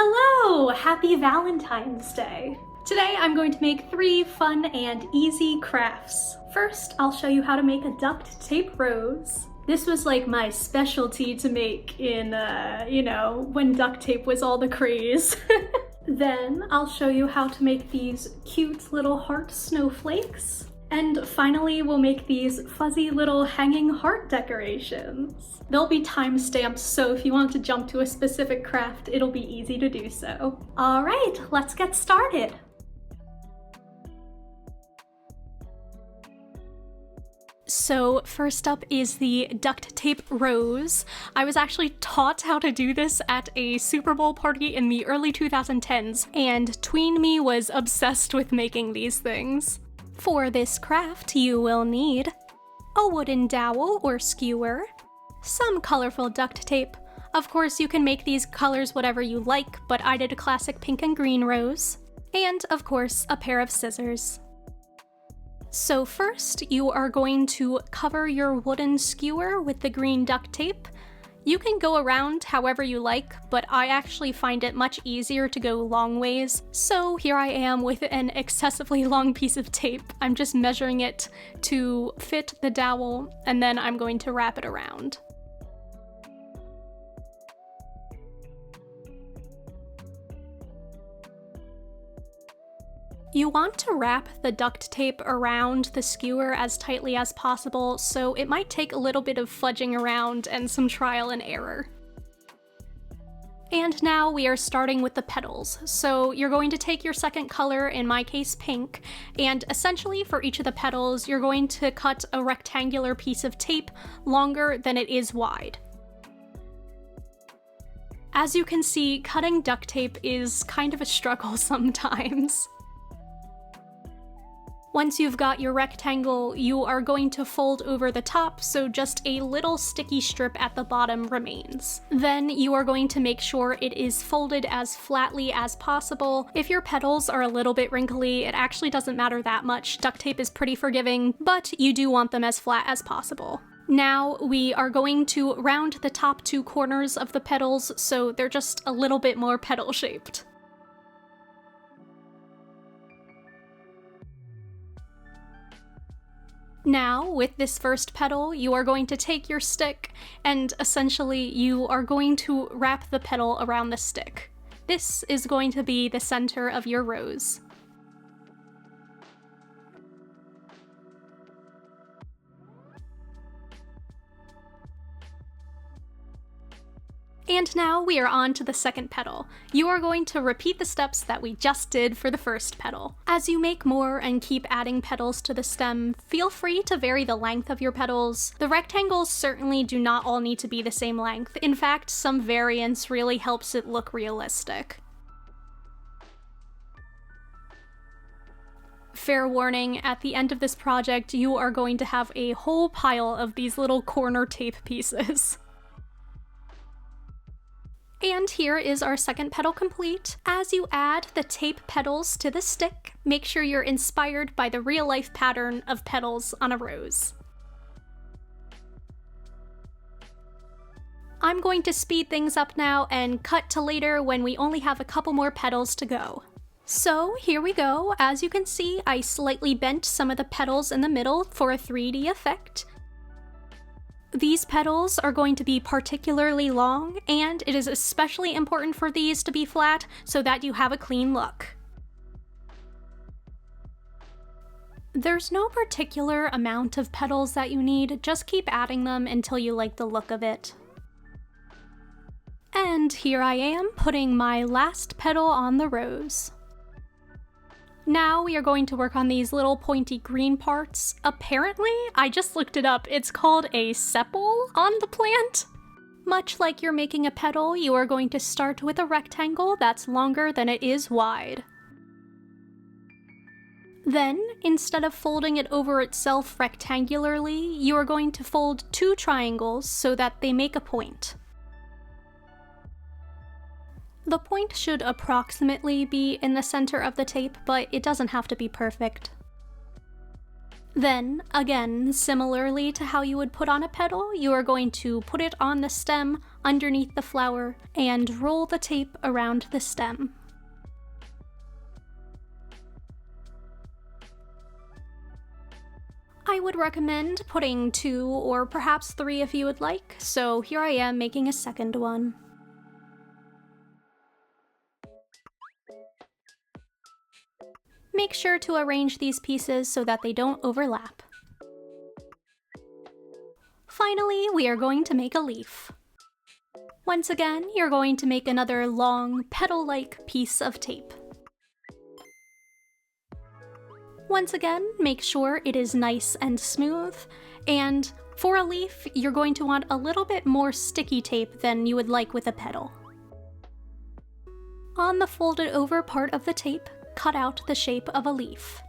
Hello! Happy Valentine's Day! Today I'm going to make 3 fun and easy crafts. First, I'll show you how to make a duct tape rose. This was like my specialty to make in, when duct tape was all the craze. Then I'll show you how to make these cute little heart snowflakes. And finally, we'll make these fuzzy little hanging heart decorations. They'll be timestamped, so if you want to jump to a specific craft, it'll be easy to do so. All right, let's get started. So first up is the duct tape rose. I was actually taught how to do this at a Super Bowl party in the early 2010s, and tween me was obsessed with making these things. For this craft, you will need a wooden dowel or skewer, some colorful duct tape. Of course, you can make these colors whatever you like, but I did a classic pink and green rose, and of course, a pair of scissors. So first, you are going to cover your wooden skewer with the green duct tape. You can go around however you like, but I actually find it much easier to go long ways. So here I am with an excessively long piece of tape. I'm just measuring it to fit the dowel, and then I'm going to wrap it around. You want to wrap the duct tape around the skewer as tightly as possible, so it might take a little bit of fudging around and some trial and error. And now we are starting with the petals. So you're going to take your second color, in my case pink, and essentially for each of the petals, you're going to cut a rectangular piece of tape longer than it is wide. As you can see, cutting duct tape is kind of a struggle sometimes. Once you've got your rectangle, you are going to fold over the top, so just a little sticky strip at the bottom remains. Then you are going to make sure it is folded as flatly as possible. If your petals are a little bit wrinkly, it actually doesn't matter that much. Duct tape is pretty forgiving, but you do want them as flat as possible. Now we are going to round the top 2 corners of the petals, so they're just a little bit more petal-shaped. Now, with this first petal, you are going to take your stick, and essentially you are going to wrap the petal around the stick. This is going to be the center of your rose. And now we are on to the second petal. You are going to repeat the steps that we just did for the first petal. As you make more and keep adding petals to the stem, feel free to vary the length of your petals. The rectangles certainly do not all need to be the same length. In fact, some variance really helps it look realistic. Fair warning, at the end of this project, you are going to have a whole pile of these little corner tape pieces. And here is our second petal complete. As you add the tape petals to the stick, make sure you're inspired by the real-life pattern of petals on a rose. I'm going to speed things up now and cut to later when we only have a couple more petals to go. So here we go. As you can see, I slightly bent some of the petals in the middle for a 3D effect. These petals are going to be particularly long, and it is especially important for these to be flat so that you have a clean look. There's no particular amount of petals that you need, just keep adding them until you like the look of it. And here I am putting my last petal on the rose. Now we are going to work on these little pointy green parts. Apparently, I just looked it up, it's called a sepal on the plant. Much like you're making a petal, you are going to start with a rectangle that's longer than it is wide. Then, instead of folding it over itself rectangularly, you are going to fold 2 triangles so that they make a point. The point should approximately be in the center of the tape, but it doesn't have to be perfect. Then, again, similarly to how you would put on a petal, you are going to put it on the stem underneath the flower and roll the tape around the stem. I would recommend putting 2 or perhaps 3 if you would like, so here I am making a second one. Make sure to arrange these pieces so that they don't overlap. Finally, we are going to make a leaf. Once again, you're going to make another long, petal-like piece of tape. Once again, make sure it is nice and smooth, and for a leaf, you're going to want a little bit more sticky tape than you would like with a petal. On the folded over part of the tape, cut out the shape of a leaf.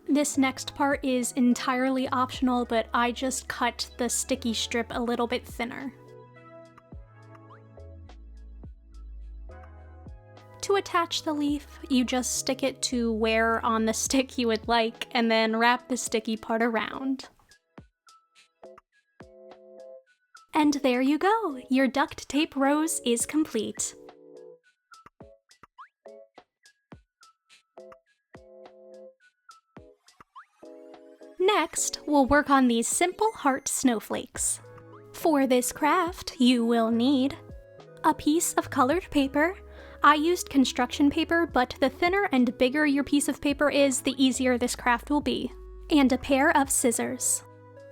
This next part is entirely optional, but I just cut the sticky strip a little bit thinner. To attach the leaf, you just stick it to where on the stick you would like, and then wrap the sticky part around. And there you go! Your duct tape rose is complete. Next, we'll work on these simple heart snowflakes. For this craft, you will need a piece of colored paper. I used construction paper, but the thinner and bigger your piece of paper is, the easier this craft will be. And a pair of scissors.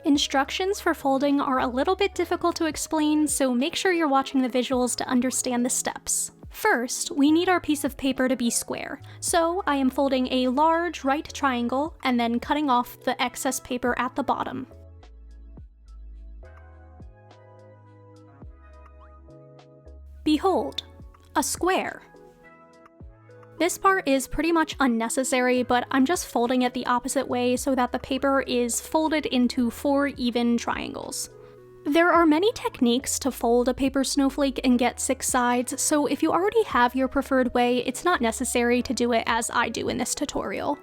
Instructions for folding are a little bit difficult to explain, so make sure you're watching the visuals to understand the steps. First, we need our piece of paper to be square, so I am folding a large right triangle and then cutting off the excess paper at the bottom. Behold, a square. This part is pretty much unnecessary, but I'm just folding it the opposite way so that the paper is folded into 4 even triangles. There are many techniques to fold a paper snowflake and get 6 sides, so if you already have your preferred way, it's not necessary to do it as I do in this tutorial.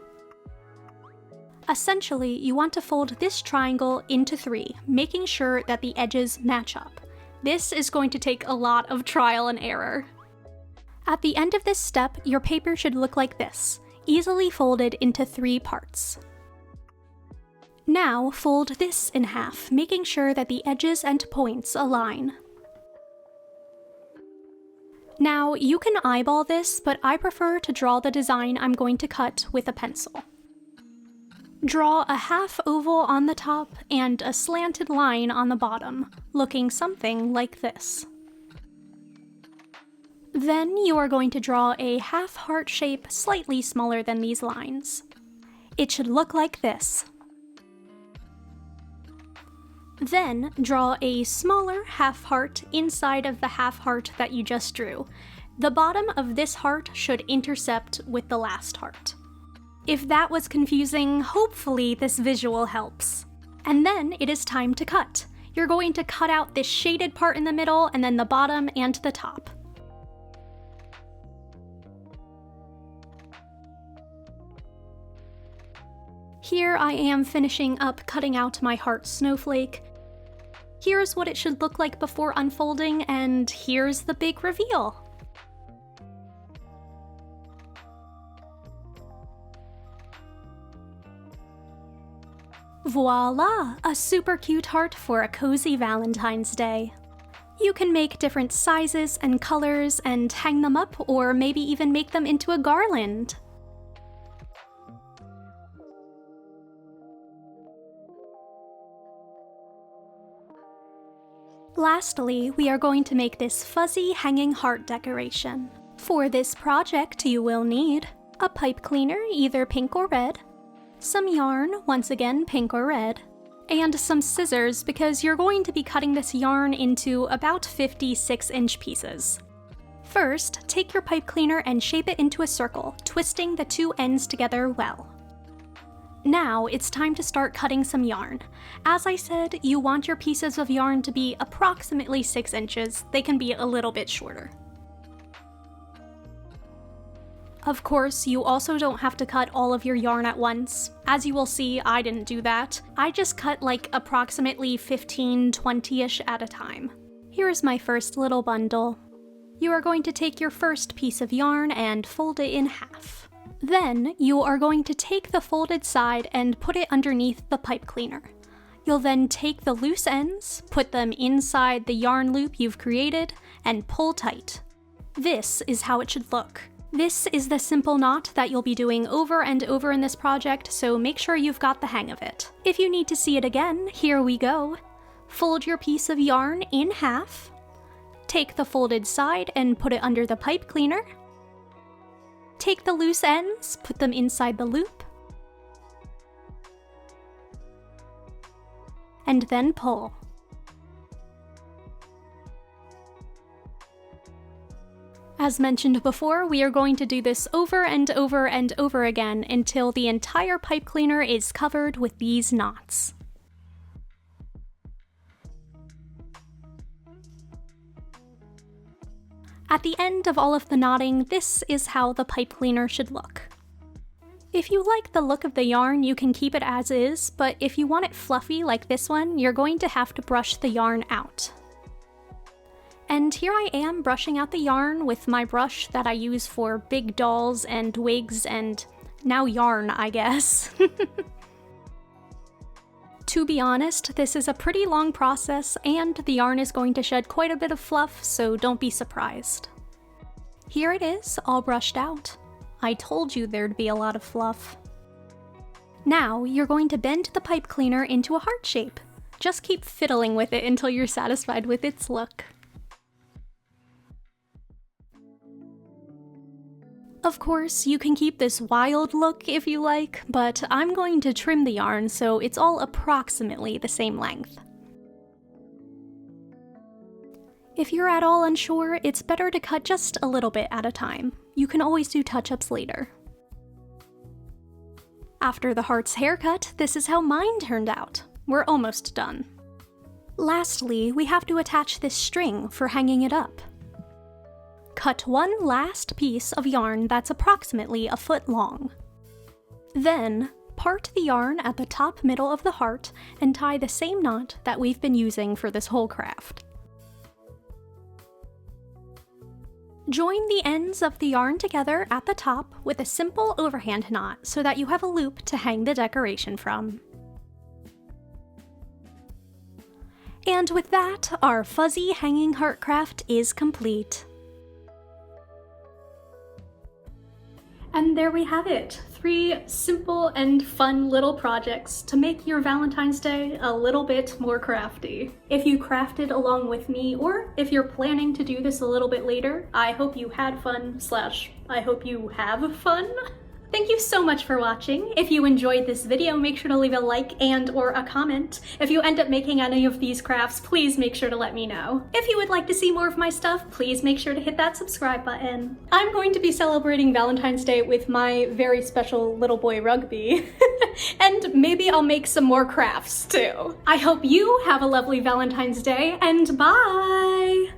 Essentially, you want to fold this triangle into 3, making sure that the edges match up. This is going to take a lot of trial and error. At the end of this step, your paper should look like this, easily folded into 3 parts. Now, fold this in half, making sure that the edges and points align. Now, you can eyeball this, but I prefer to draw the design I'm going to cut with a pencil. Draw a half oval on the top and a slanted line on the bottom, looking something like this. Then you are going to draw a half heart shape slightly smaller than these lines. It should look like this. Then draw a smaller half heart inside of the half heart that you just drew. The bottom of this heart should intercept with the last heart. If that was confusing, hopefully this visual helps. And then it is time to cut. You're going to cut out this shaded part in the middle and then the bottom and the top. Here I am finishing up cutting out my heart snowflake. Here's what it should look like before unfolding, and here's the big reveal. Voila! A super cute heart for a cozy Valentine's Day. You can make different sizes and colors and hang them up, or maybe even make them into a garland. Lastly, we are going to make this fuzzy hanging heart decoration. For this project, you will need a pipe cleaner, either pink or red, some yarn, once again pink or red, and some scissors because you're going to be cutting this yarn into about 50 6-inch pieces. First, take your pipe cleaner and shape it into a circle, twisting the 2 ends together well. Now it's time to start cutting some yarn. As I said, you want your pieces of yarn to be approximately 6 inches. They can be a little bit shorter. Of course, you also don't have to cut all of your yarn at once. As you will see, I didn't do that. I just cut like approximately 15, 20-ish at a time. Here's my first little bundle. You are going to take your first piece of yarn and fold it in half. Then, you are going to take the folded side and put it underneath the pipe cleaner. You'll then take the loose ends, put them inside the yarn loop you've created, and pull tight. This is how it should look. This is the simple knot that you'll be doing over and over in this project, so make sure you've got the hang of it. If you need to see it again, here we go. Fold your piece of yarn in half. Take the folded side and put it under the pipe cleaner. Take the loose ends, put them inside the loop. And then pull. As mentioned before, we are going to do this over and over and over again until the entire pipe cleaner is covered with these knots. At the end of all of the knotting, this is how the pipe cleaner should look. If you like the look of the yarn, you can keep it as is, but if you want it fluffy like this one, you're going to have to brush the yarn out. And here I am brushing out the yarn with my brush that I use for big dolls and wigs and now yarn, I guess. To be honest, this is a pretty long process and the yarn is going to shed quite a bit of fluff, so don't be surprised. Here it is, all brushed out. I told you there'd be a lot of fluff. Now, you're going to bend the pipe cleaner into a heart shape. Just keep fiddling with it until you're satisfied with its look. Of course, you can keep this wild look if you like, but I'm going to trim the yarn so it's all approximately the same length. If you're at all unsure, it's better to cut just a little bit at a time. You can always do touch-ups later. After the heart's haircut, this is how mine turned out. We're almost done. Lastly, we have to attach this string for hanging it up. Cut one last piece of yarn that's approximately a foot long. Then, part the yarn at the top middle of the heart and tie the same knot that we've been using for this whole craft. Join the ends of the yarn together at the top with a simple overhand knot so that you have a loop to hang the decoration from. And with that, our fuzzy hanging heart craft is complete. And there we have it, 3 simple and fun little projects to make your Valentine's Day a little bit more crafty. If you crafted along with me, or if you're planning to do this a little bit later, I hope you had fun / I hope you have fun. Thank you so much for watching. If you enjoyed this video, make sure to leave a like and or a comment. If you end up making any of these crafts, please make sure to let me know. If you would like to see more of my stuff, please make sure to hit that subscribe button. I'm going to be celebrating Valentine's Day with my very special little boy Rugby. And maybe I'll make some more crafts too. I hope you have a lovely Valentine's Day, and bye!